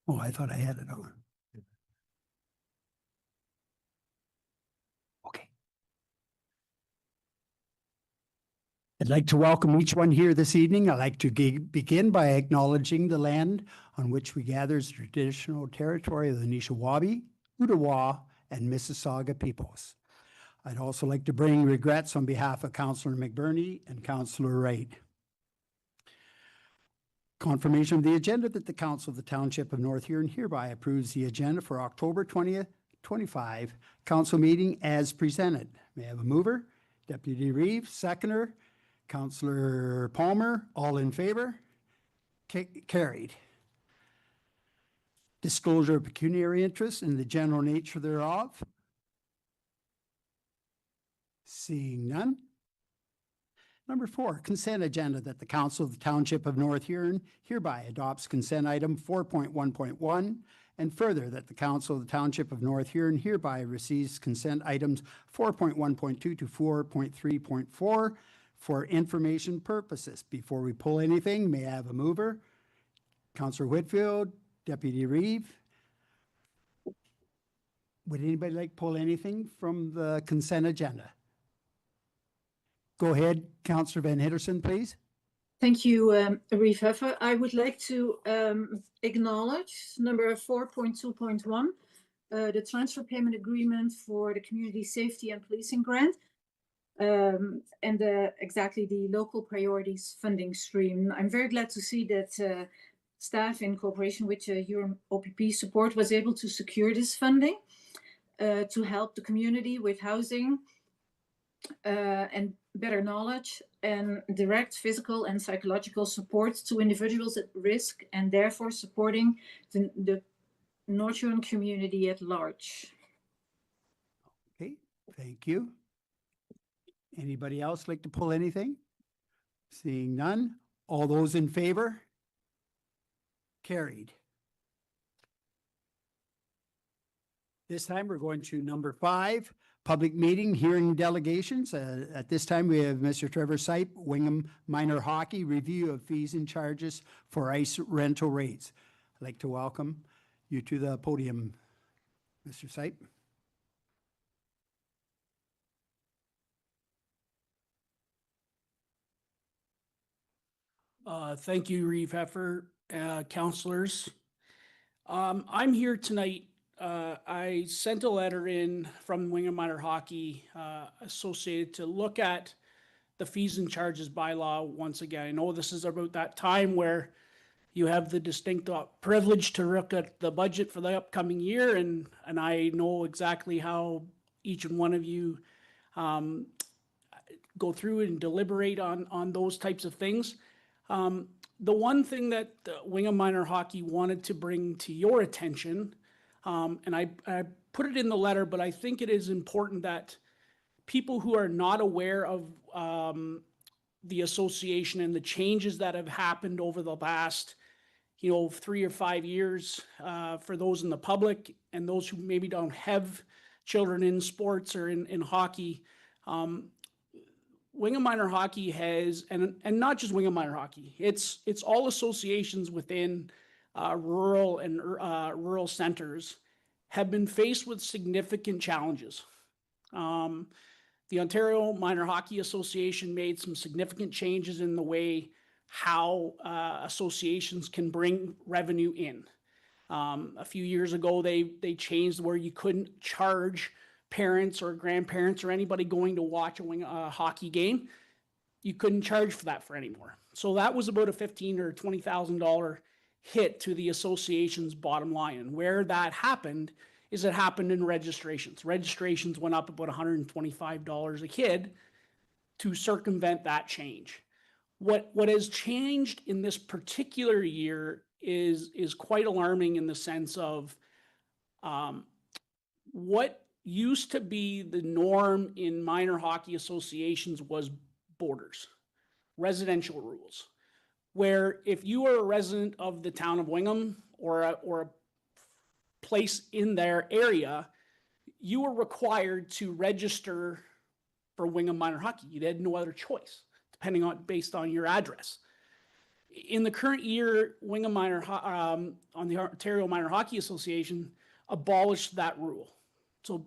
Oh, I thought I had it on. Okay. I'd like to welcome each one here this evening. I'd like to begin by acknowledging the land on which we gather as traditional territory of the Nishnawbe, Ottawa, and Mississauga peoples. I'd also like to bring regrets on behalf of Councillor McBurney and Councillor Wright. Confirmation of the agenda that the Council of the Township of North Huron hereby approves the agenda for October 20th, 25 council meeting as presented. May I have a mover? Deputy Reeve, seconder. Councillor Palmer, all in favor? Carried. Disclosure of pecuniary interest and the general nature thereof. Seeing none. Number 4, consent agenda that the Council of the Township of North Huron hereby adopts consent item 4.1.1, and further that the Council of the Township of North Huron hereby receives consent items 4.1.2 to 4.3.4 for information purposes. Before we pull anything, may I have a mover? Councillor Whitfield, Deputy Reeve. Would anybody like to pull anything from the consent agenda? Go ahead, Councillor Van Hitterson, please. Thank you, Reeve Heffer. I would like to acknowledge number 4.2.1, the transfer payment agreement for the community safety and policing grant, and exactly the local priorities funding stream. I'm very glad to see that staff in cooperation with your OPP support was able to secure this funding to help the community with housing and better knowledge and direct physical and psychological support to individuals at risk, and therefore supporting the North Huron community at large. Okay, thank you. Anybody else like to pull anything? Seeing none. All those in favor? Carried. This time we're going to number 5, public meeting hearing delegations. At this time we have Mr. Trevor Sipe, Wingham Minor Hockey, review of fees and charges for ice rental rates. I'd like to welcome you to the podium, Mr. Sipe. Thank you, Reeve Heffer, councillors. I'm here tonight. I sent a letter in from Wingham Minor Hockey Associated to look at the fees and charges bylaw once again. I know this is about that time where you have the distinct privilege to look at the budget for the upcoming year, and I know exactly how each and one of you go through and deliberate on those types of things. The one thing that Wingham Minor Hockey wanted to bring to your attention, and I put it in the letter, but I think it is important that people who are not aware of the association and the changes that have happened over the last, 3 or 5 years, for those in the public and those who maybe don't have children in sports or in hockey, Wingham Minor Hockey has, and not just Wingham Minor Hockey, it's all associations within rural and rural centers have been faced with significant challenges. The Ontario Minor Hockey Association made some significant changes in the way how associations can bring revenue in. A few years ago, they changed where you couldn't charge parents or grandparents or anybody going to watch a hockey game. You couldn't charge for that anymore. So that was about a $15,000 or $20,000 hit to the association's bottom line. And where that happened is it happened in registrations. Registrations went up about $125 a kid to circumvent that change. What has changed in this particular year is quite alarming in the sense of what used to be the norm in minor hockey associations was borders, residential rules, where if you are a resident of the town of Wingham or a place in their area, you were required to register for Wingham Minor Hockey. You had no other choice, based on your address. in the current year, Wingham on the Ontario Minor Hockey Association abolished that rule. So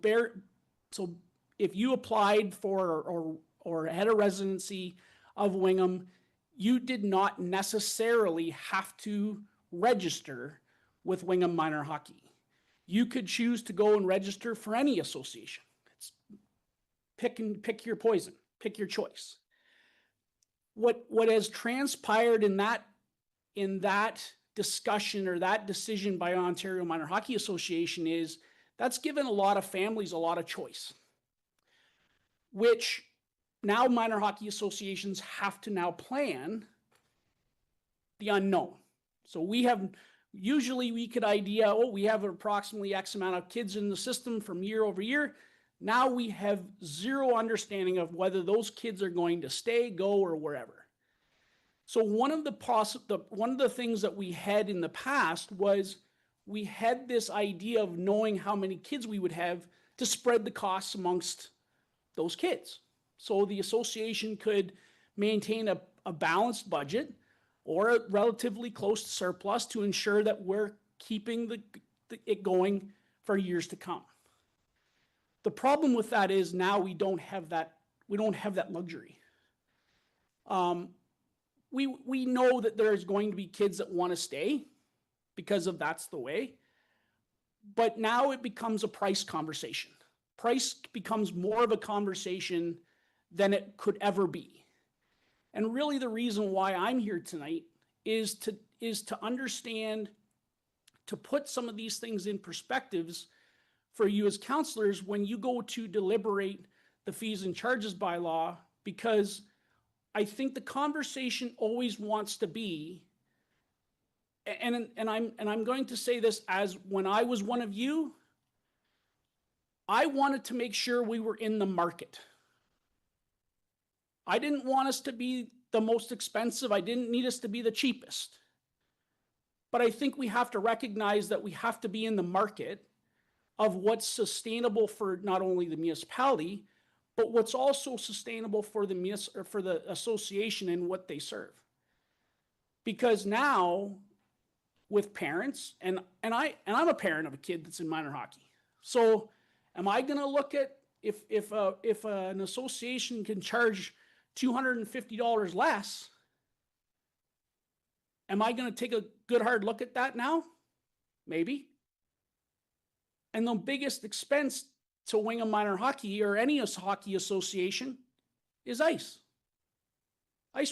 if you applied for or had a residency of Wingham, you did not necessarily have to register with Wingham Minor Hockey. You could choose to go and register for any association. It's pick your poison, pick your choice. What has transpired in that discussion or that decision by Ontario Minor Hockey Association is that's given a lot of families a lot of choice, which now minor hockey associations have to now plan the unknown. So usually we could idea, we have approximately X amount of kids in the system from year over year. Now we have zero understanding of whether those kids are going to stay, go, or wherever. So one of the things that we had in the past was we had this idea of knowing how many kids we would have to spread the costs amongst those kids. So the association could maintain a balanced budget or a relatively close to surplus to ensure that we're keeping it going for years to come. The problem with that is now we don't have that luxury. We know that there's going to be kids that want to stay because that's the way. But now it becomes a price conversation. Price becomes more of a conversation than it could ever be. And really the reason why I'm here tonight is to understand, to put some of these things in perspectives for you as counselors when you go to deliberate the fees and charges bylaw, because I think the conversation always wants to be, and I'm going to say this as when I was one of you, I wanted to make sure we were in the market. I didn't want us to be the most expensive. I didn't need us to be the cheapest. But I think we have to recognize that we have to be in the market of what's sustainable for not only the municipality, but what's also sustainable for the association and what they serve. Because now with parents, and I'm a parent of a kid that's in minor hockey. So am I going to look at if an association can charge $250 less, am I going to take a good hard look at that now? Maybe. And the biggest expense to Wingham Minor Hockey or any hockey association is ice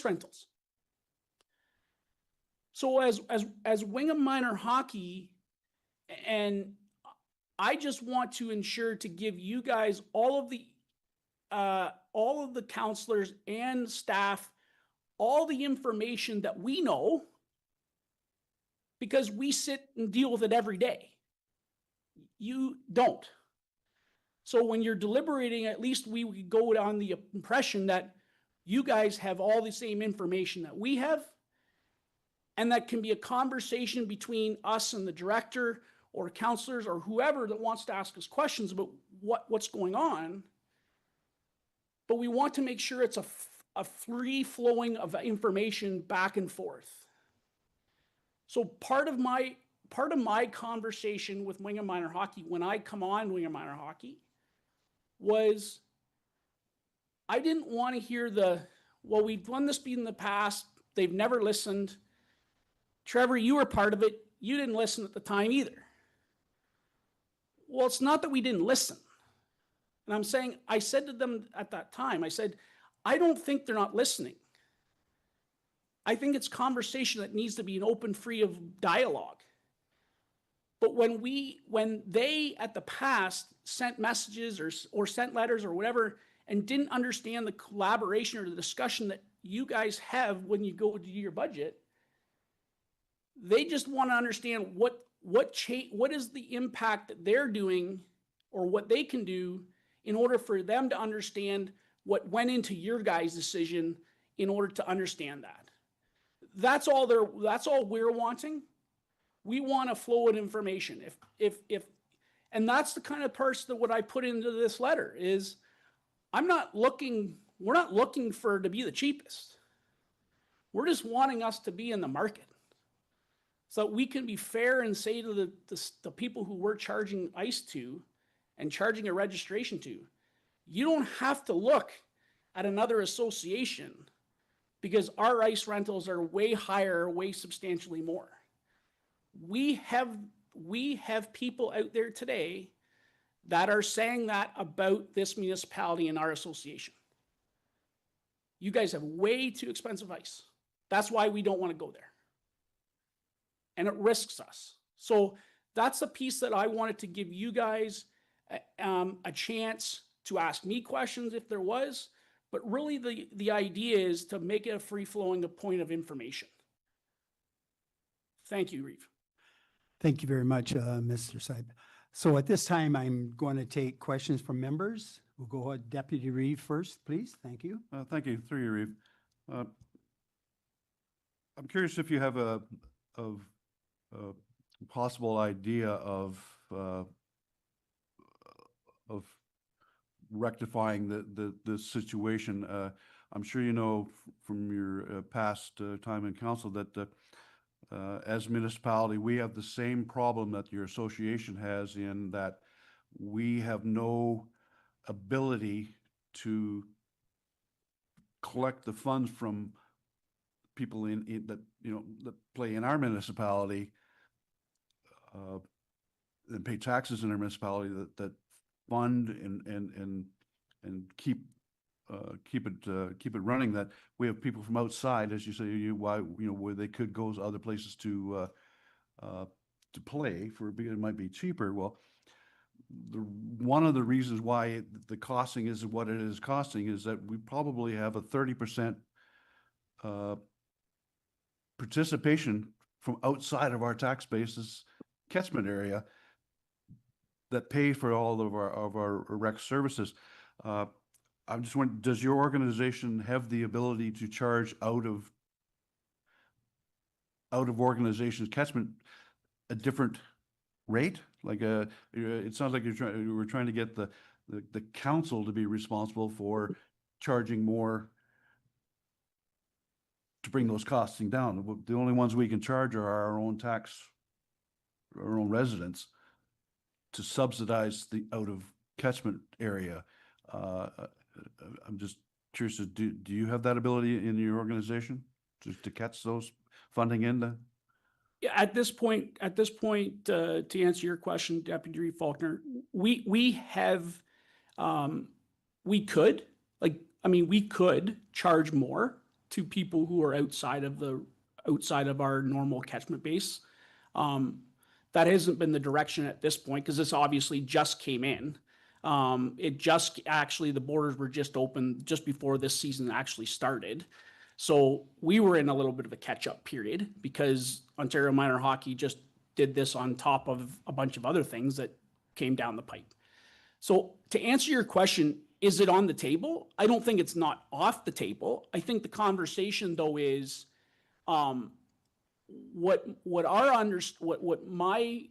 rentals. So as Wingham Minor Hockey, and I just want to ensure to give you guys all of the counselors and staff all the information that we know, because we sit and deal with it every day. You don't. So when you're deliberating, at least we would go on the impression that you guys have all the same information that we have, and that can be a conversation between us and the director or counselors or whoever that wants to ask us questions about what's going on. But we want to make sure it's a free flowing of information back and forth. So part of my conversation with Wingham Minor Hockey when I come on Wingham Minor Hockey was I didn't want to hear we've done this in the past. They've never listened. Trevor, you were part of it. You didn't listen at the time either. Well, it's not that we didn't listen. And I said to them at that time, I said, I don't think they're not listening. I think it's conversation that needs to be an open, free of dialogue. But when they at the past sent messages or sent letters or whatever and didn't understand the collaboration or the discussion that you guys have when you go to do your budget, they just want to understand what is the impact that they're doing or what they can do in order for them to understand what went into your guys' decision in order to understand that. That's all we're wanting. We want a flow of information. And that's the kind of person that what I put into this letter is we're not looking to be the cheapest. We're just wanting us to be in the market so that we can be fair and say to the people who we're charging ice to and charging a registration to, you don't have to look at another association because our ice rentals are way higher, way substantially more. We have people out there today that are saying that about this municipality and our association. You guys have way too expensive ice. That's why we don't want to go there. And it risks us. So that's the piece that I wanted to give you guys a chance to ask me questions if there was, but really the idea is to make it a free-flowing point of information. Thank you, Reeve. Thank you very much, Mr. Seib. So at this time, I'm going to take questions from members. We'll go ahead, Deputy Reeve first, please. Thank you. Thank you. Through you, Reeve. I'm curious if you have a possible idea of rectifying the situation. I'm sure you know from your past time in council that as a municipality, we have the same problem that your association has, in that we have no ability to collect the funds from people in that, you know, that play in our municipality and pay taxes in our municipality that fund and keep it running. That we have people from outside, as you say, where they could go to other places to play for, because it might be cheaper. Well, one of the reasons why the costing is what it is costing is that we probably have a 30% participation from outside of our tax bases catchment area that pay for all of our rec services. I'm just wondering, does your organization have the ability to charge out of organization's catchment a different rate? Like it sounds like we're trying to get the council to be responsible for charging more to bring those costing down. The only ones we can charge are our own residents to subsidize the out of catchment area. I'm just curious, do you have that ability in your organization to catch those funding into? Yeah, at this point, to answer your question, Deputy Reeve Faulkner, we could charge more to people who are outside of our normal catchment base. That hasn't been the direction at this point because this obviously just came in. The borders were just open just before this season actually started. So we were in a little bit of a catch-up period because Ontario Minor Hockey just did this on top of a bunch of other things that came down the pipe. So to answer your question, is it on the table? I don't think it's not off the table. I think the conversation though is what my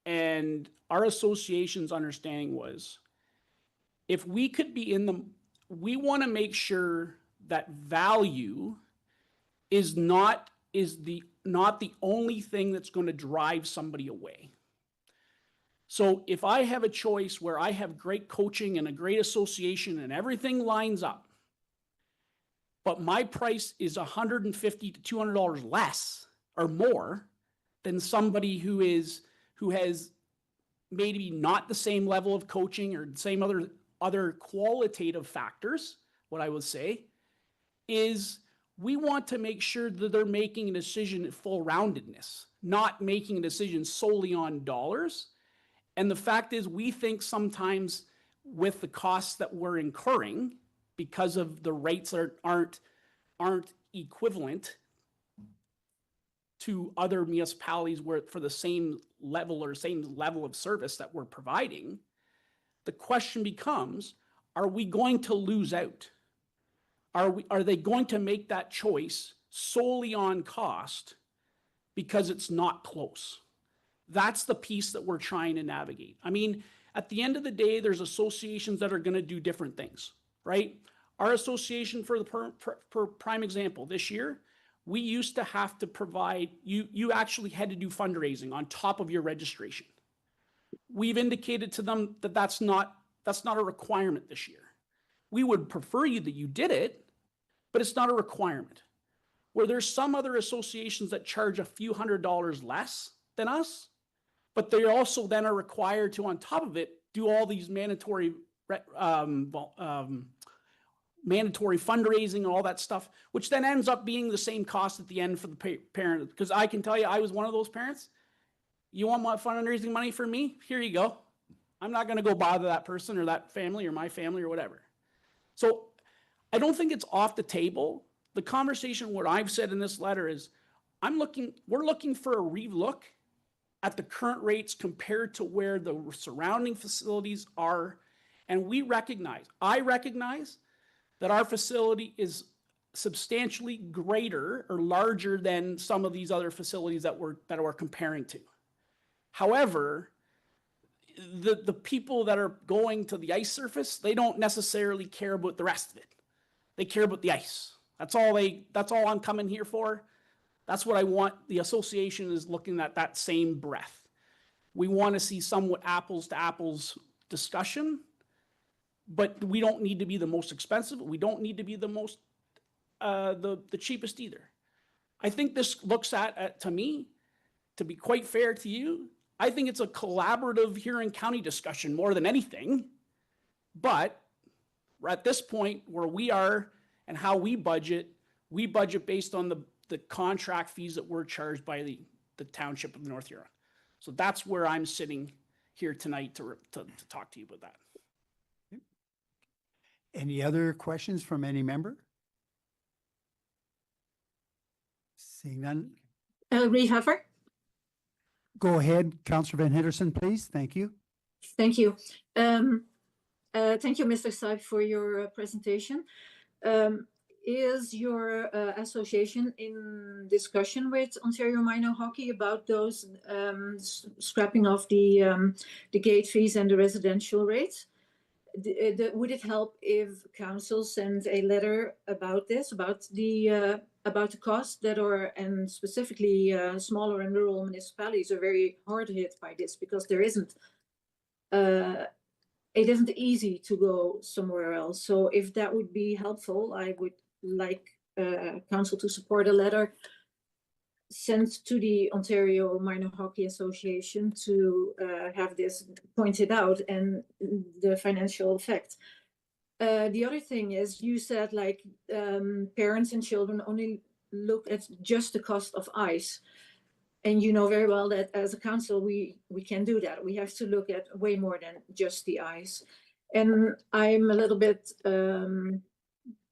and our association's understanding was, if we could be we want to make sure that value is not the only thing that's going to drive somebody away. So if I have a choice where I have great coaching and a great association and everything lines up, but my price is $150 to $200 less or more than somebody who has maybe not the same level of coaching or the same other qualitative factors, what I would say is we want to make sure that they're making a decision at full roundedness, not making a decision solely on dollars. And the fact is, we think sometimes with the costs that we're incurring because of the rates that aren't equivalent to other municipalities where for the same level of service that we're providing, the question becomes, are we going to lose out? Are they going to make that choice solely on cost because it's not close? That's the piece that we're trying to navigate. I mean, at the end of the day, there's associations that are going to do different things, right? Our association, for prime example, this year, we used to have to provide, you actually had to do fundraising on top of your registration. We've indicated to them that that's not a requirement this year. We would prefer you that you did it, but it's not a requirement. Where there's some other associations that charge a few $100s less than us, but they also then are required to, on top of it, do all these mandatory fundraising and all that stuff, which then ends up being the same cost at the end for the parent. Because I can tell you, I was one of those parents. You want my fundraising money for me? Here you go. I'm not going to go bother that person or that family or my family or whatever. So I don't think it's off the table. The conversation, what I've said in this letter is, we're looking for a relook at the current rates compared to where the surrounding facilities are. And I recognize that our facility is substantially greater or larger than some of these other facilities that we're comparing to. However, the people that are going to the ice surface, they don't necessarily care about the rest of it. They care about the ice. That's all I'm coming here for. That's what I want. The association is looking at that same breadth. We want to see somewhat apples to apples discussion, but we don't need to be the most expensive. We don't need to be the most, the cheapest either. I think this looks at, to me, to be quite fair to you, I think it's a collaborative Huron County discussion more than anything. But we're at this point where we are and how we budget based on the contract fees that were charged by the Township of North Huron. So that's where I'm sitting here tonight to talk to you about that. Any other questions from any member? Seeing none, Rehaver? go ahead, Councillor Van Henderson, please. Thank you. Thank you. Thank you, Mr. Sype, for your presentation. Is your association in discussion with Ontario Minor Hockey about those scrapping off the gate fees and the residential rates? Would it help if council sends a letter about this, about the costs that are, and specifically smaller and rural municipalities are very hard hit by this because there isn't. It isn't easy to go somewhere else. So if that would be helpful, I would like council to support a letter sent to the Ontario Minor Hockey Association to have this pointed out and the financial effect. The other thing is, you said like parents and children only look at just the cost of ice. And you know very well that as a council, we can do that. We have to look at way more than just the ice. And I'm a little bit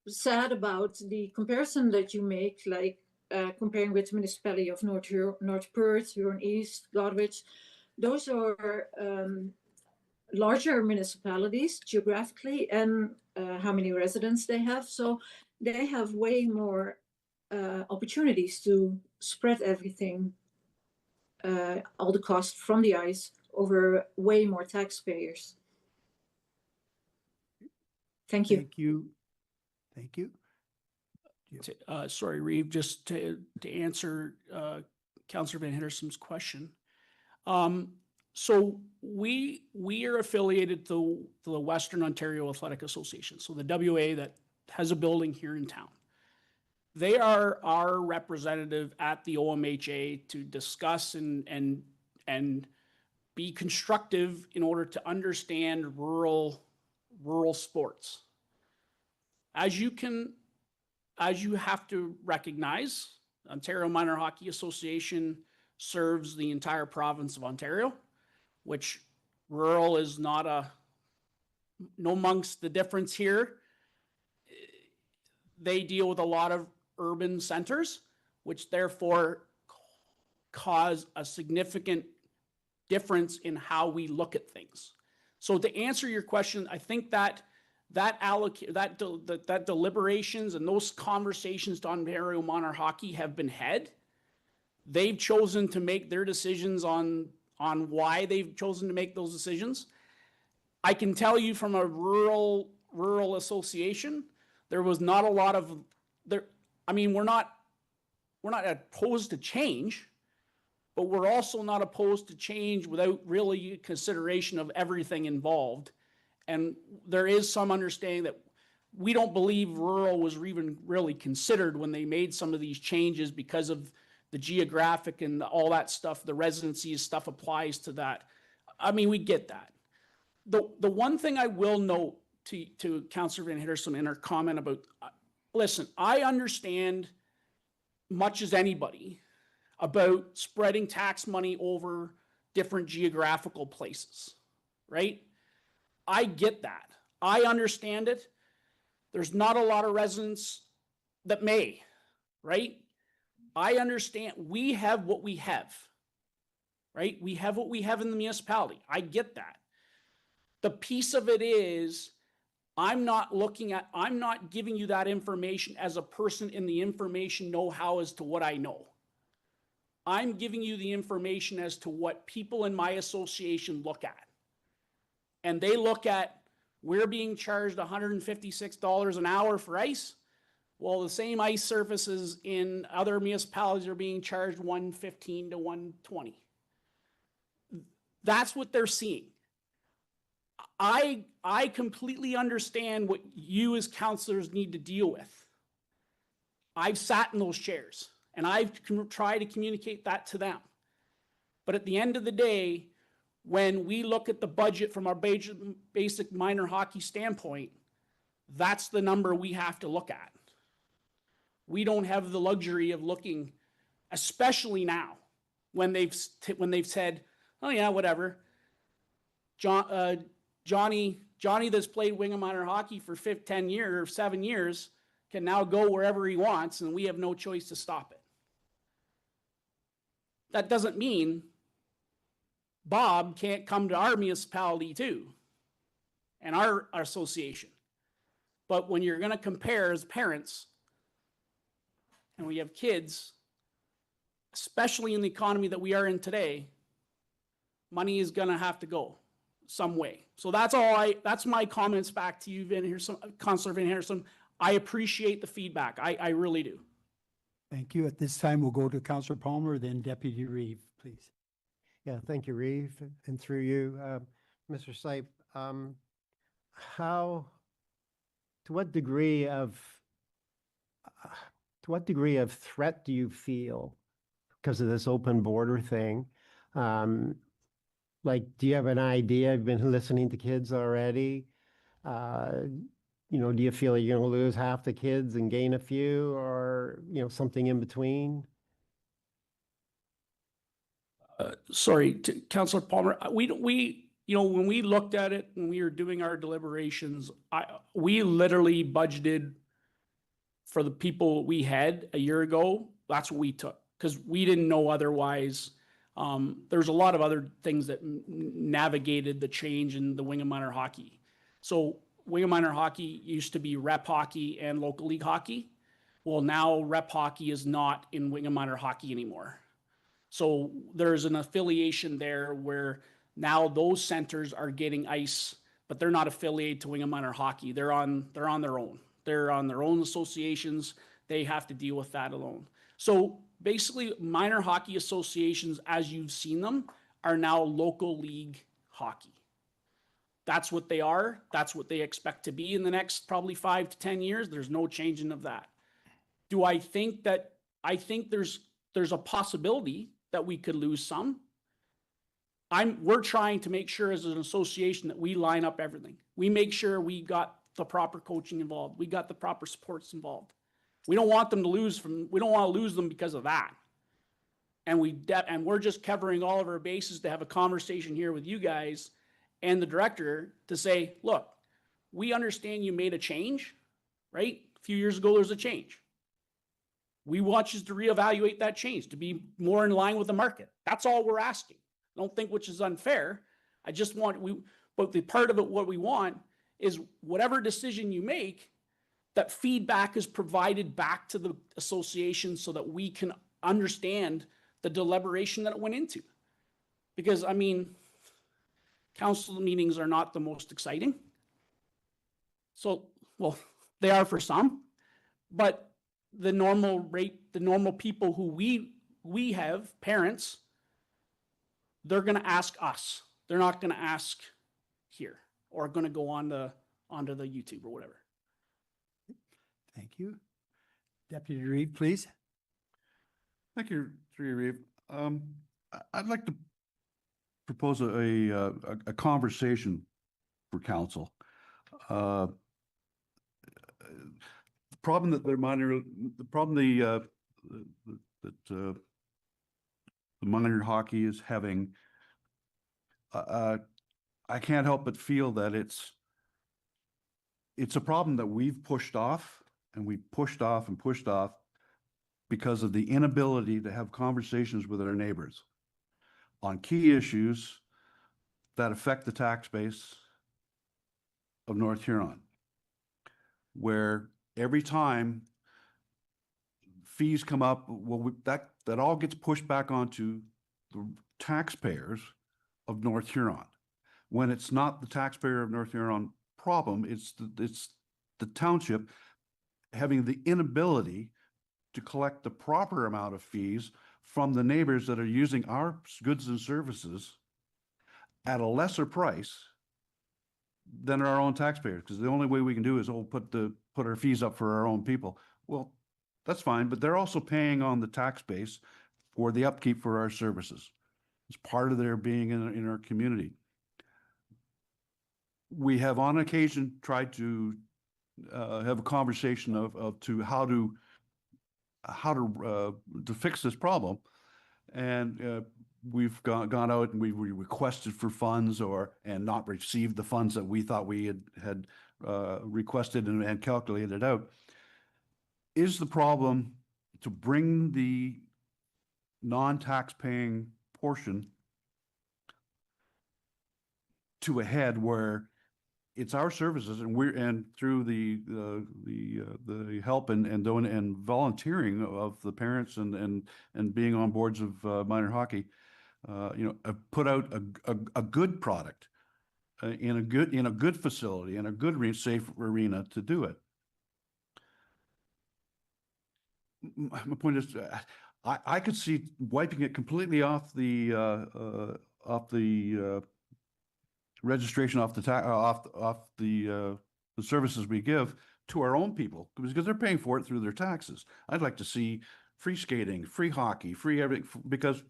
sad about the comparison that you make, like comparing with the municipality of North Perth, Huron East, Godwich. Those are larger municipalities geographically and how many residents they have. So they have way more opportunities to spread everything, all the costs from the ice over way more taxpayers. Thank you. Thank you. Thank you. Sorry, Reeve, just to answer Councillor Van Henderson's question. So we are affiliated to the Western Ontario Athletic Association, so the WA that has a building here in town. They are our representative at the OMHA to discuss and be constructive in order to understand rural sports. As you have to recognize, Ontario Minor Hockey Association serves the entire province of Ontario, which rural is no amongst the difference here. They deal with a lot of urban centers, which therefore cause a significant difference in how we look at things. So to answer your question, I think that deliberations and those conversations to Ontario Minor Hockey have been had. They've chosen to make their decisions on why they've chosen to make those decisions. I can tell you from a rural association, there was not a lot of there. I mean, we're not opposed to change, but we're also not opposed to change without really consideration of everything involved. And there is some understanding that we don't believe rural was even really considered when they made some of these changes because of the geographic and all that stuff, the residency stuff applies to that. I mean, we get that. The one thing I will note to Councillor Van Hitterson in her comment about, listen, I understand much as anybody about spreading tax money over different geographical places, right? I get that. I understand it. There's not a lot of residents that may, right? I understand we have what we have, right? We have what we have in the municipality. I get that. The piece of it is, I'm not giving you that information as a person in the information know-how as to what I know. I'm giving you the information as to what people in my association look at. And they look at, we're being charged $156 an hour for ice. Well, the same ice surfaces in other municipalities are being charged $115 to $120. That's what they're seeing. I completely understand what you as councillors need to deal with. I've sat in those chairs and I've tried to communicate that to them. But at the end of the day, when we look at the budget from our basic minor hockey standpoint, that's the number we have to look at. We don't have the luxury of looking, especially now, when they've said, oh yeah, whatever. Johnny that's played wing and minor hockey for 10 years or 7 years can now go wherever he wants and we have no choice to stop it. That doesn't mean Bob can't come to our municipality too and our association. But when you're going to compare as parents and we have kids, especially in the economy that we are in today, money is going to have to go some way. So that's my comments back to you, Councillor Van Hitterson. I appreciate the feedback. I really do. Thank you. At this time, we'll go to Councillor Palmer, then Deputy Reeve, please. Yeah, thank you, Reeve, and through you, Mr. Sipe. To what degree of threat do you feel because of this open border thing? Like, do you have an idea? You've been listening to kids already. Do you feel like you're going to lose half the kids and gain a few, or something in between? Sorry, Councillor Palmer. When we looked at it when we were doing our deliberations, we literally budgeted for the people we had a year ago. That's what we took because we didn't know otherwise. There's a lot of other things that navigated the change in the wing and minor hockey. So wing and minor hockey used to be rep hockey and local league hockey. Well, now rep hockey is not in wing and minor hockey anymore. So there's an affiliation there where now those centers are getting ice, but they're not affiliated to wing and minor hockey. They're on their own. They're on their own associations. They have to deal with that alone. So basically, minor hockey associations, as you've seen them, are now local league hockey. That's what they are. That's what they expect to be in the next probably 5 to 10 years. There's no changing of that. Do I think that? I think there's a possibility that we could lose some. We're trying to make sure as an association that we line up everything. We make sure we got the proper coaching involved. We got the proper supports involved. We don't want them to lose we don't want to lose them because of that. And we're just covering all of our bases to have a conversation here with you guys and the director to say, look, we understand you made a change, right? A few years ago, there was a change. We want you to reevaluate that change to be more in line with the market. That's all we're asking. I don't think which is unfair. I just but the part of it, what we want is whatever decision you make, that feedback is provided back to the association so that we can understand the deliberation that it went into. Because, I mean, council meetings are not the most exciting. So, well, they are for some, but the normal rate, the normal people who we have, parents, they're gonna ask us. They're not gonna ask here or gonna go onto the YouTube or whatever. Thank you. Deputy Reeve, please. Thank you, through you, Reeve. I'd like to propose a conversation for council. The problem that the minor hockey is having, I can't help but feel that it's a problem that we've pushed off and we pushed off and pushed off because of the inability to have conversations with our neighbors on key issues that affect the tax base of North Huron, where every time fees come up, well, that all gets pushed back onto the taxpayers of North Huron. When it's not the taxpayer of North Huron problem, it's the township having the inability to collect the proper amount of fees from the neighbors that are using our goods and services at a lesser price than our own taxpayers, because the only way we can do is put our fees up for our own people. Well, that's fine, but they're also paying on the tax base for the upkeep for our services. It's part of their being in our community. We have on occasion tried to have a conversation of how to fix this problem, and we've gone out and we requested for funds and not received the funds that we thought we had requested and calculated out. Is the problem to bring the non-tax paying portion to a head where it's our services and through the help and volunteering of the parents and being on boards of minor hockey, put out a good product in a good facility, in a good safe arena to do it. My point is, I could see wiping it completely off the registration, off the services we give to our own people, because they're paying for it through their taxes. I'd like to see free skating, free hockey, free everything, because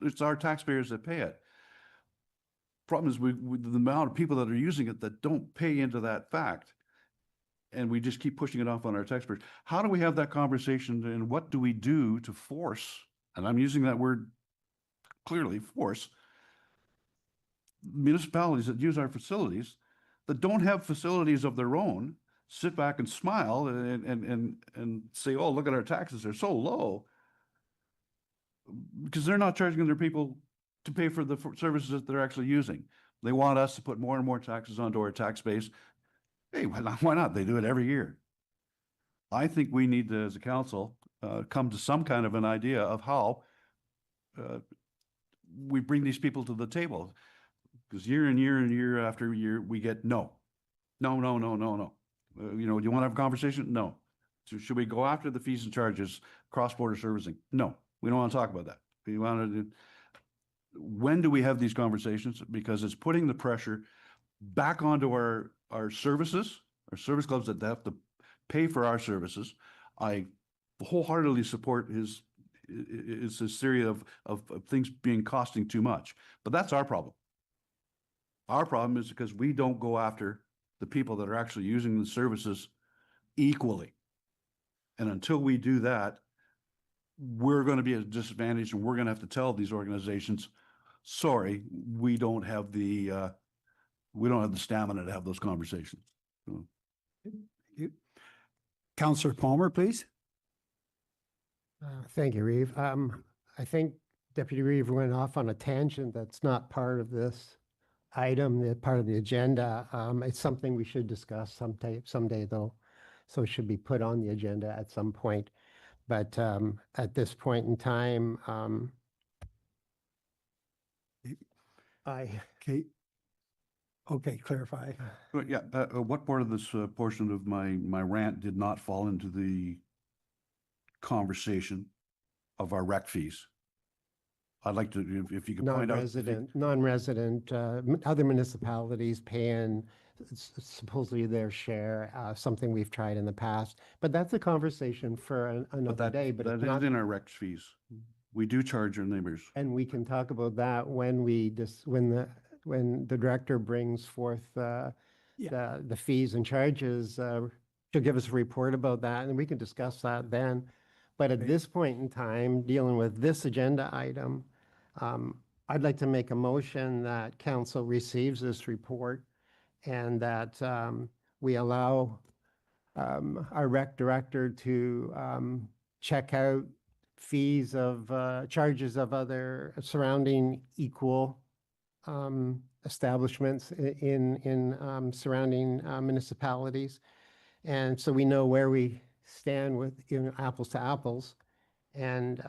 it's our taxpayers that pay it. Problem is with the amount of people that are using it that don't pay into that fact, and we just keep pushing it off on our taxpayers. How do we have that conversation, and what do we do to force, and I'm using that word clearly, force, municipalities that use our facilities, that don't have facilities of their own, sit back and smile and say, oh, look at our taxes, they're so low, because they're not charging their people to pay for the services that they're actually using. They want us to put more and more taxes onto our tax base. Hey, why not? They do it every year. I think we need to, as a council, come to some kind of an idea of how we bring these people to the table. Because year and year after year, we get no. Do you want to have a conversation? No. So should we go after the fees and charges, cross-border servicing? No, we don't want to talk about that. We want to. When do we have these conversations? Because it's putting the pressure back onto our services, our service clubs that have to pay for our services. I wholeheartedly support his theory of things costing too much, but that's our problem. Our problem is because we don't go after the people that are actually using the services equally. And until we do that, we're going to be at a disadvantage, and we're going to have to tell these organizations, sorry, we don't have the stamina to have those conversations. So. Thank you. Councillor Palmer, please. Thank you, Reeve. I think Deputy Reeve went off on a tangent that's not part of this item, that part of the agenda. It's something we should discuss someday though. So it should be put on the agenda at some point. But at this point in time, Okay, clarify. But yeah, what part of this portion of my rant did not fall into the conversation of our rec fees. I'd like to, if you could find out. Non-resident, other municipalities paying supposedly their share, something we've tried in the past. But that's a conversation for But another that, day, but that it's is not. in our rec fees. We do charge our neighbors. And we can talk about that when when the director brings forth the fees and charges. She'll give us a report about that and we can discuss that then. But at Right. this point in time, dealing with this agenda item, I'd like to make a motion that council receives this report and that we allow our rec director to check out fees of charges of other surrounding equal establishments in surrounding municipalities. And so we know where we stand with, you know, apples to apples. And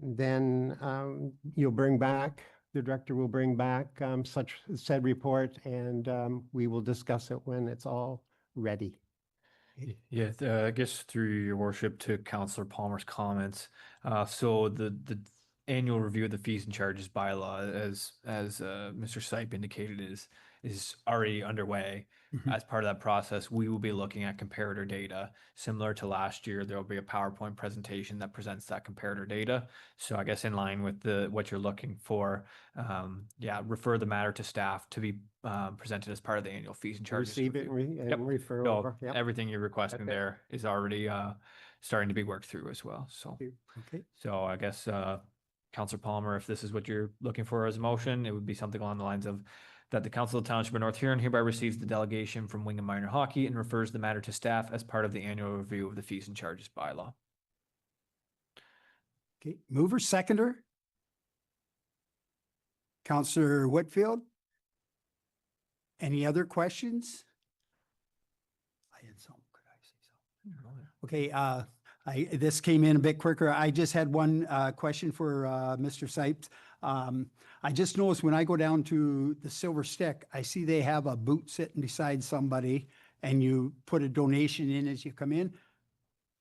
then you'll bring back, the director will bring back such said report and we will discuss it when it's all ready. Yeah, I guess through your worship to Councillor Palmer's comments. So the annual review of the fees and charges bylaw, as Mr. Sipe indicated, is already underway. Mhm. As part of that process, we will be looking at comparator data. Similar to last year, there will be a PowerPoint presentation that presents that comparator data. So I guess in line with what you're looking for, refer the matter to staff to be presented as part of the annual fees and charges. Receive it review. and Yep. refer So over. Yep. everything you're requesting Okay. there is already starting to be worked through as well. So, Okay. I guess Councillor Palmer, if this is what you're looking for as a motion, it would be something along the lines of that the Council of the Township of North Huron hereby receives the delegation from Wingham Minor Hockey and refers the matter to staff as part of the annual review of the fees and charges bylaw. Okay, mover, seconder. Counselor Whitfield? Any other questions? I had some, could I say something? Okay, this came in a bit quicker. I just had one question for Mr. Sipes. I just noticed when I go down to the Silver Stick, I see they have a boot sitting beside somebody and you put a donation in as you come in.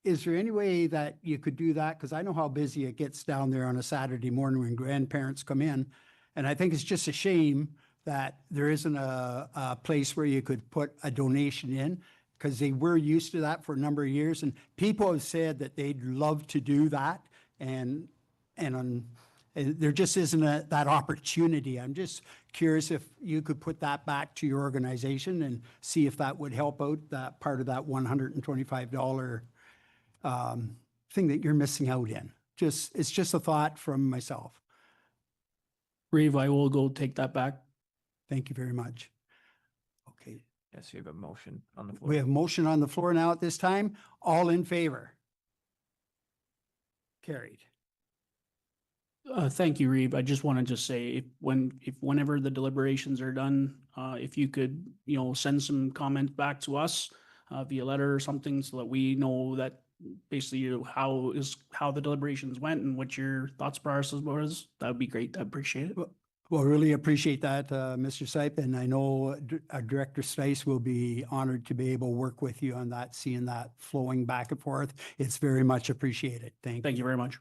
Is there any way that you could do that? Because I know how busy it gets down there on a Saturday morning when grandparents come in. And I think it's just a shame that there isn't a place where you could put a donation in, because they were used to that for a number of years. And people have said that they'd love to do that. And there just isn't that opportunity. I'm just curious if you could put that back to your organization and see if that would help out that part of that $125 thing that you're missing out in. It's just a thought from myself. Reeve, I will go take that back. Thank you very much. Okay, Yes, you have a motion on the floor. we have a motion on the floor now at this time. All in favor? Carried. Thank you, Reeve. I just wanted to say, whenever the deliberations are done, if you could, send some comments back to us via letter or something, so that we know that basically how the deliberations went and what your thoughts process was, that would be great. I appreciate it. Well, really appreciate that, Mr. Sipe, and I know Director Stice will be honored to be able to work with you on that, seeing that flowing back and forth. It's very much appreciated. Thank you. Thank you very much.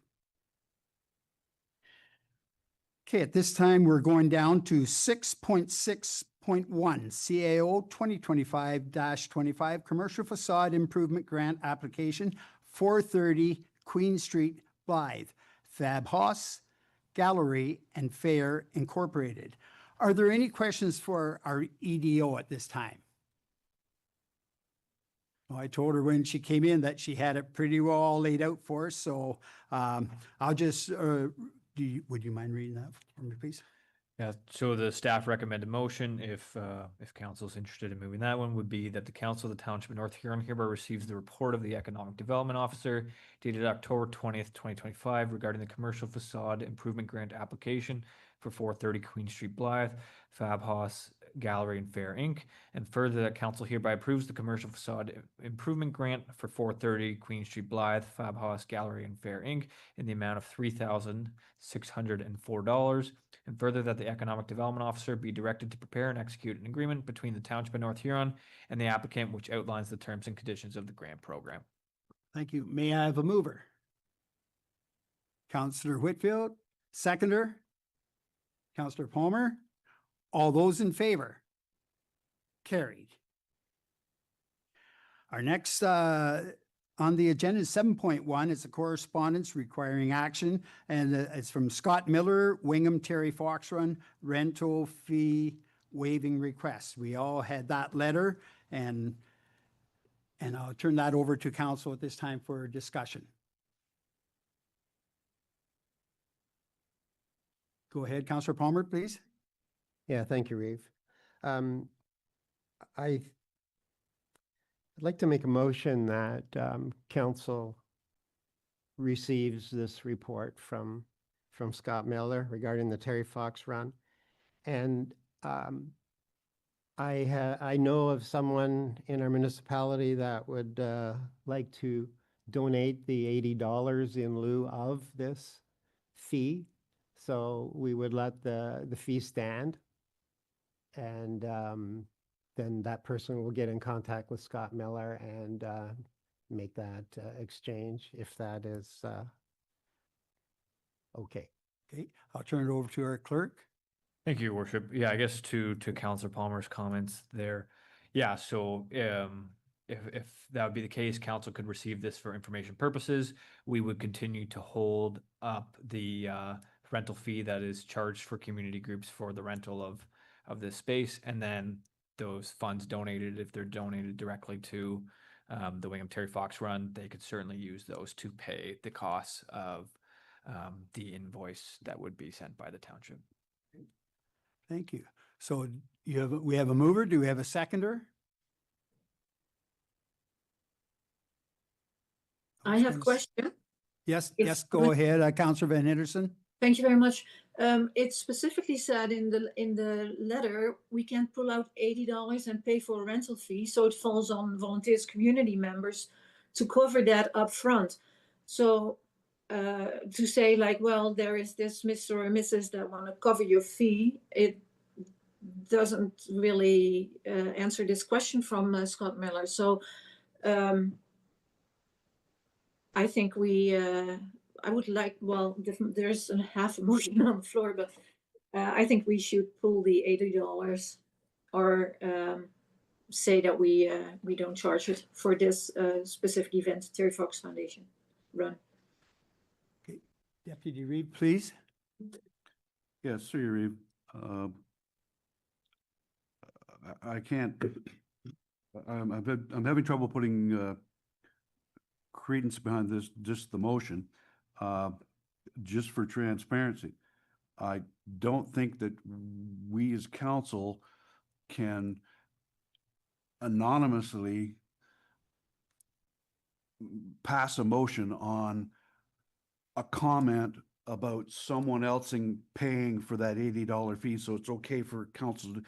Okay, at this time, we're going down to 6.6.1 CAO 2025-25 Commercial Facade Improvement Grant Application, 430 Queen Street, Blythe, Fab Haas Gallery and Fair Incorporated. Are there any questions for our EDO at this time? Well, I told her when she came in that she had it pretty well all laid out for us, so I'll just, would you mind reading that for me, please? Yeah, so the staff recommended motion, if council is interested in moving that one, would be that the Council of the Township of North Huron hereby receives the report of the Economic Development Officer dated October 20th, 2025 regarding the commercial facade improvement grant application for 430 Queen Street, Blythe, Fab Haas Gallery and Fair Inc. And further, that council hereby approves the commercial facade improvement grant for 430 Queen Street, Blythe, Fab Haas Gallery and Fair Inc. in the amount of $3,604. And further, that the Economic Development Officer be directed to prepare and execute an agreement between the Township of North Huron and the applicant, which outlines the terms and conditions of the grant program. Thank you. May I have a mover? Counselor Whitfield, seconder? Counselor Palmer? All those in favor? Carried. Our next on the agenda is 7.1. It's a correspondence requiring action, and it's from Scott Miller, Wingham Terry Fox Run rental fee waiving request. We all had that letter, and I'll turn that over to council at this time for discussion. Go ahead, Councillor Palmer, please. Yeah, thank you, Reeve. I'd like to make a motion that council receives this report from Scott Miller regarding the Terry Fox Run. And I know of someone in our municipality that would like to donate the $80 in lieu of this fee. So we would let the fee stand. And then that person will get in contact with Scott Miller and make that exchange if that is okay. Okay, I'll turn it over to our clerk. Thank you, Your Worship. Yeah, I guess to Councillor Palmer's comments there. Yeah, so if that would be the case, council could receive this for information purposes. We would continue to hold up the rental fee that is charged for community groups for the rental of this space, and then those funds donated, if they're donated directly to the Wingham Terry Fox Run, they could certainly use those to pay the costs of the invoice that would be sent by the township. Thank you. So we have a mover. Do we have a seconder? I have a question. Yes, If- yes, go ahead, Councillor Van Henderson. Thank you very much. It specifically said in the letter, we can pull out $80 and pay for a rental fee. So it falls on volunteers, community members to cover that up front. So to say like, well, there is this Mr. or Mrs. that want to cover your fee, it doesn't really answer this question from Scott Miller. So I think I would like, well, there's a half a motion on the floor, but I think we should pull the $80 or say that we don't charge it for this specific event, Terry Fox Foundation run. Okay, Deputy Reeve, please. Yes, sir, Reeve. I can't, I'm having trouble putting credence behind this, just the motion, just for transparency. I don't think that we as council can anonymously pass a motion on a comment about someone else paying for that $80 fee, so it's okay for council to,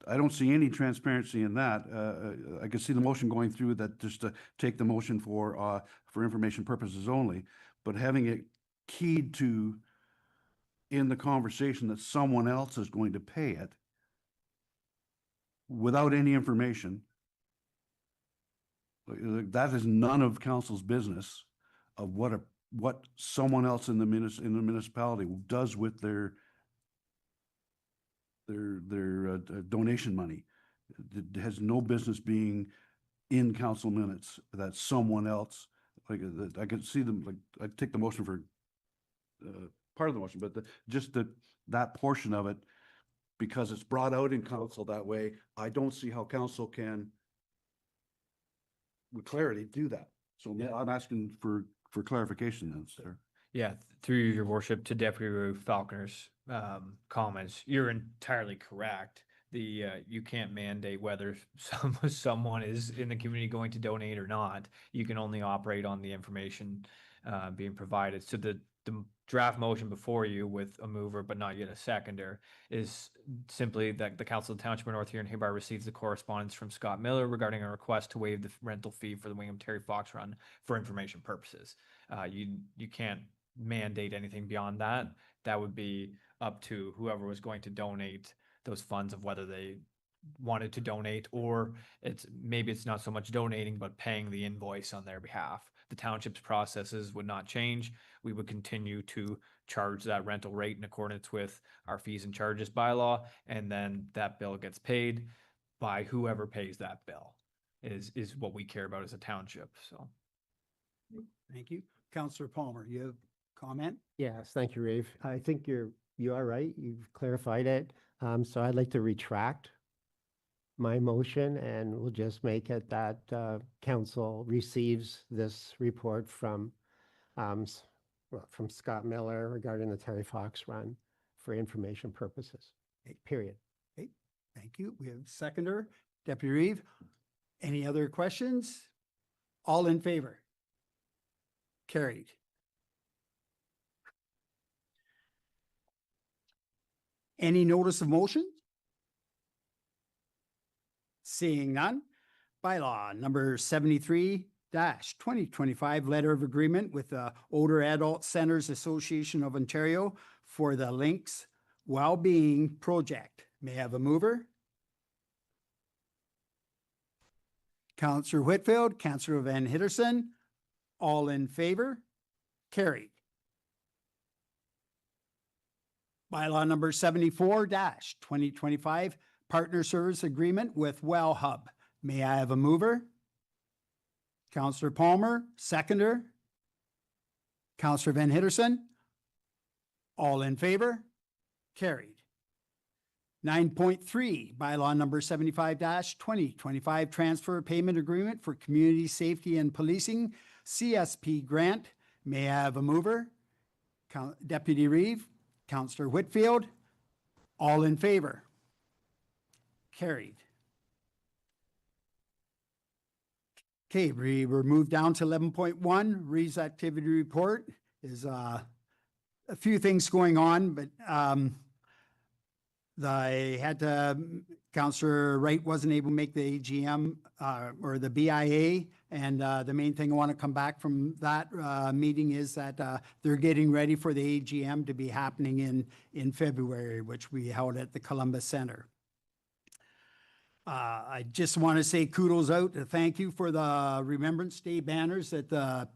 I don't see any transparency in that. I can see the motion going through that just to take the motion for information purposes only, but having it keyed to in the conversation that someone else is going to pay it without any information, that is none of council's business of what someone else in the municipality does with their donation money. It has no business being in council minutes that someone else, like, I could see them, like, I'd take the motion for part of the motion, but just that portion of it, because it's brought out in council that way, I don't see how council can with clarity do that. So I'm asking for clarification then, sir. Yeah, through your worship, to Deputy Falconer's comments, you're entirely correct. You can't mandate whether someone is in the community going to donate or not. You can only operate on the information being provided. So the draft motion before you with a mover but not yet a seconder is simply that the Council of the Township of North Huron hereby receives the correspondence from Scott Miller regarding a request to waive the rental fee for the Wingham Terry Fox Run for information purposes. You can't mandate anything beyond that. That would be up to whoever was going to donate those funds of whether they wanted to donate, or maybe it's not so much donating, but paying the invoice on their behalf. The township's processes would not change. We would continue to charge that rental rate in accordance with our fees and charges bylaw, and then that bill gets paid by whoever pays that bill is what we care about as a township, so. Thank you. Counselor Palmer, you have comment? Yes, thank you, Rafe. I think you are right. You've clarified it. So I'd like to retract my motion, and we'll just make it that council receives this report from Scott Miller regarding the Terry Fox run for information purposes. Period. Okay, thank you. We have seconder, Deputy Reeve. Any other questions? All in favor? Carried. Any notice of motion? Seeing none. Bylaw number 73-2025, letter of agreement with the Older Adult Centers Association of Ontario for the Links Wellbeing Project. May I have a mover? Councillor Whitfield, Councillor Van Hitterson, all in favor? Carried. Bylaw number 74-2025, partner service agreement with Well Hub. May I have a mover? Councillor Palmer, seconder. Councillor Van Hitterson, all in favor? Carried. 9.3, bylaw number 75-2025, transfer payment agreement for community safety and policing, CSP grant. May I have a mover? Deputy Reeve, Councillor Whitfield, all in favor? Carried. Okay, we're moved down to 11.1, Reeve's activity report is a few things going on, but I had to, Councillor Wright wasn't able to make the AGM or the BIA. And the main thing I want to come back from that meeting is that they're getting ready for the AGM to be happening in February, which we held at the Columbus Center. I just want to say kudos out to thank you for the Remembrance Day banners that the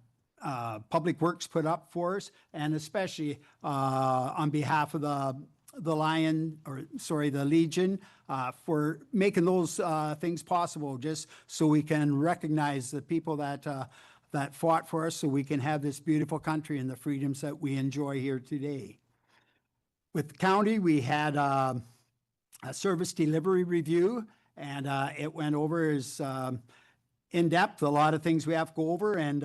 Public Works put up for us, and especially on behalf of the Legion, for making those things possible, just so we can recognize the people that fought for us, so we can have this beautiful country and the freedoms that we enjoy here today. With the county, we had a service delivery review, and it went over as in depth, a lot of things we have to go over, and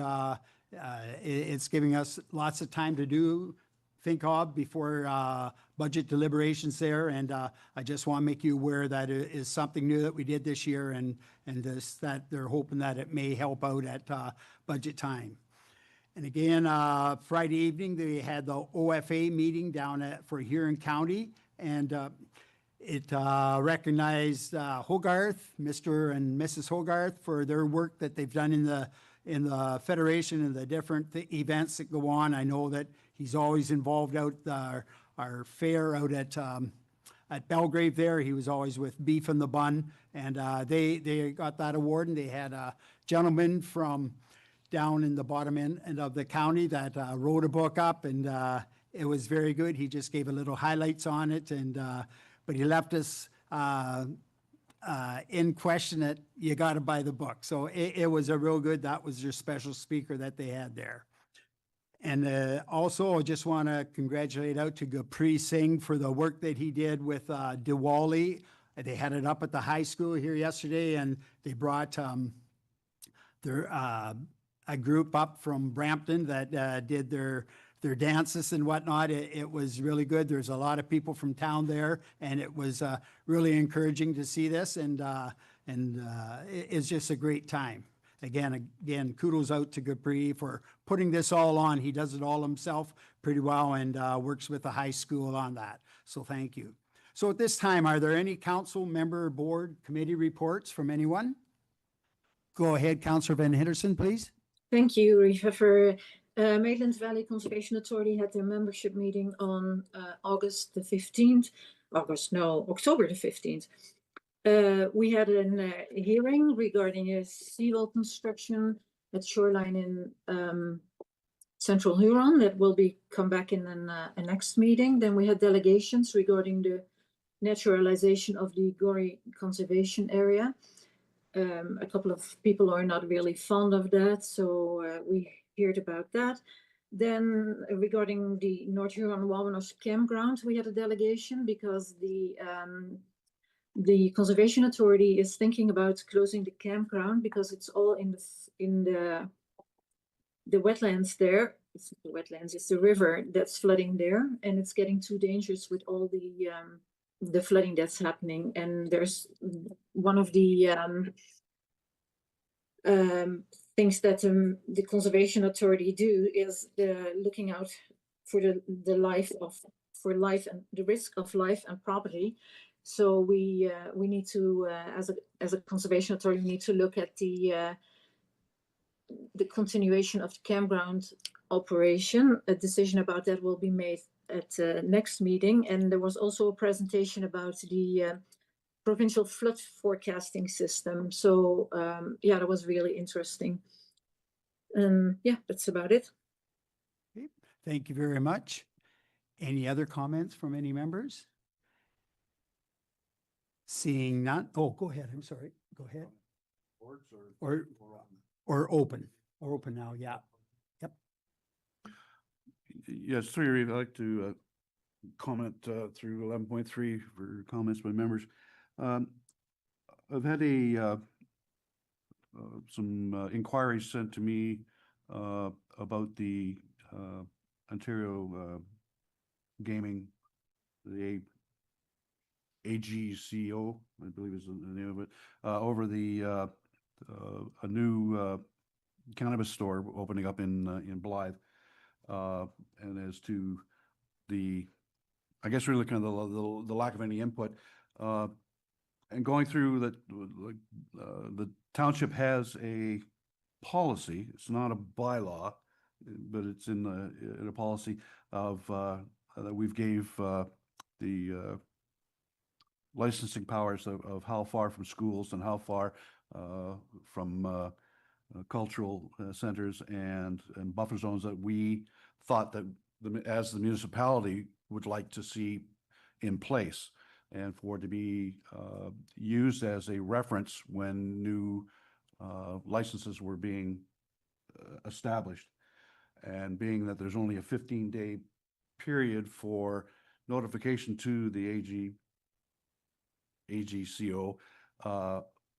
it's giving us lots of time to think of before budget deliberations there. And I just want to make you aware that it is something new that we did this year, and that they're hoping that it may help out at budget time. And again, Friday evening, they had the OFA meeting down for Huron County, and it recognized Hogarth, Mr. and Mrs. Hogarth, for their work that they've done in the Federation and the different events that go on. I know that he's always involved out our fair out at Belgrave there. He was always with Beef in the Bun, and they got that award, and they had a gentleman from down in the bottom end of the county that wrote a book up, and it was very good. He just gave a little highlights on it, and but he left us in question that you got to buy the book. So it was a real good, that was your special speaker that they had there. And also, I just want to congratulate out to Gurpreet Singh for the work that he did with Diwali. They had it up at the high school here yesterday, and they brought a group up from Brampton that did their dances and whatnot. It was really good. There's a lot of people from town there, and it was really encouraging to see this, and it's just a great time. Again, kudos out to Gurpreet for putting this all on. He does it all himself pretty well, and works with the high school on that. So thank you. So at this time, are there any council member, board, committee reports from anyone? Go ahead, Councillor Van Hitterson, please. Thank you, Reeve. Maitland Valley Conservation Authority had their membership meeting on October the 15th. We had a hearing regarding a seawall construction at shoreline in Central Huron that will be come back in a next meeting. Then we had delegations regarding the naturalization of the Gorrie Conservation Area. A couple of people are not really fond of that, so we heard about that. Then regarding the North Huron Wawanos campground, we had a delegation because the Conservation Authority is thinking about closing the campground because it's all in the wetlands there. It's the wetlands, it's the river that's flooding there, and it's getting too dangerous with all the flooding that's happening. And there's one of the things that the Conservation Authority do is looking out for the life and the risk of life and property. So we need to, as a Conservation Authority, we need to look at the continuation of the campground operation. A decision about that will be made at next meeting. And there was also a presentation about the provincial flood forecasting system. So yeah, that was really interesting. Yeah, that's about it. Okay, thank you very much. Any other comments from any members? Seeing none. Oh, go ahead. I'm sorry. Go ahead. Or open now. Yeah. Yep. Yes, through you, I'd like to comment through 11.3 for comments by members. I've had some inquiries sent to me about the Ontario Gaming, the AGCO, I believe is the name of it, over the a new cannabis store opening up in Blythe, and as to I guess really kind of the lack of any input, and going through that, the township has a policy. It's not a bylaw, but it's in a policy of that we've gave the licensing powers of how far from schools and how far from cultural centers and buffer zones that we thought that as the municipality would like to see in place, and for it to be used as a reference when new licenses were being established. And being that there's only a 15-day period for notification to the AGCO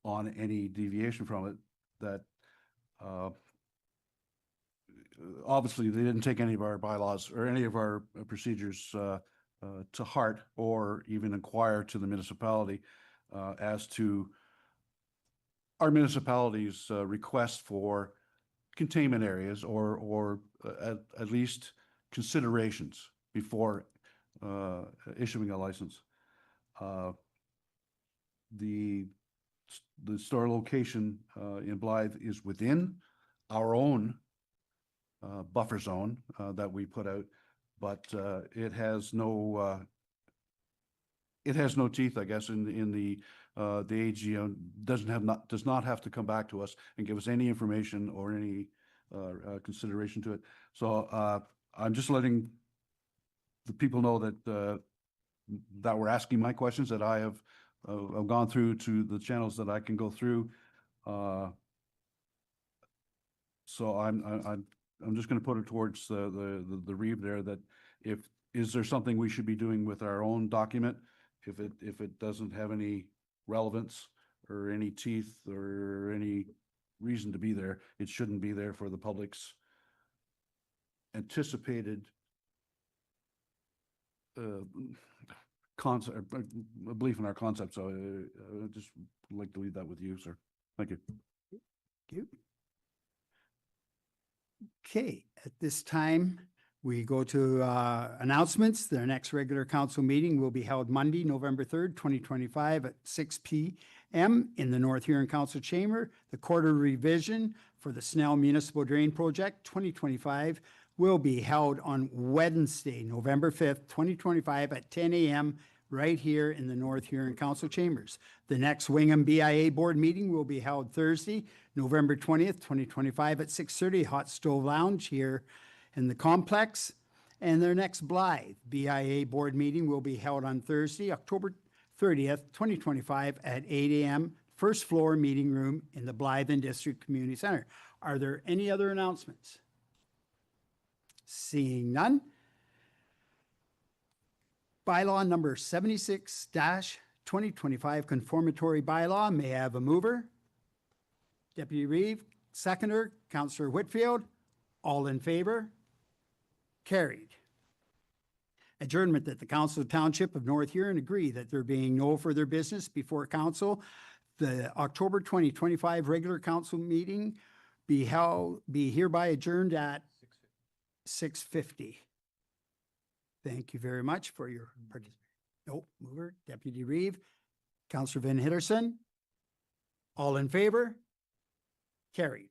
on any deviation from it, that obviously they didn't take any of our bylaws or any of our procedures to heart, or even inquire to the municipality as to our municipality's request for containment areas or at least considerations before issuing a license. The store location in Blythe is within our own buffer zone that we put out, but it has no teeth, I guess, in the AGO does not have to come back to us and give us any information or any consideration to it. So I'm just letting the people know that that were asking my questions, that I have gone through to the channels that I can go through. So I'm just going to put it towards the reeve there, that is there something we should be doing with our own document if it doesn't have any relevance or any teeth or any reason to be there? It shouldn't be there for the public's anticipated concept, belief in our concept. So I just like to leave that with you, sir. Thank you. Thank you. Okay, at this time, we go to announcements. The next regular council meeting will be held Monday, November 3rd, 2025 at 6 p.m. in the North Huron Council Chamber. The quarter revision for the Snell Municipal Drain Project 2025 will be held on Wednesday, November 5th, 2025 at 10 a.m. right here in the North Huron Council chambers. The next Wingham BIA Board meeting will be held Thursday, November 20th, 2025 at 6:30 Hot Stove Lounge here in the complex. And their next Blythe BIA Board meeting will be held on Thursday, October 30th, 2025 at 8 a.m., first floor meeting room in the Blythe and District Community Center. Are there any other announcements? Seeing none. Bylaw number 76-2025 conformatory bylaw. May I have a mover? Deputy Reeve, seconder, Councillor Whitfield. All in favor? Carried. Adjournment that the Council of Township of North Huron agree that there being no further business before council, the October 2025 regular council meeting be hereby adjourned at 6:50. Thank you very much for your participation. Nope, mover, Deputy Reeve, Councillor Van Hitterson. All in favor? Carried.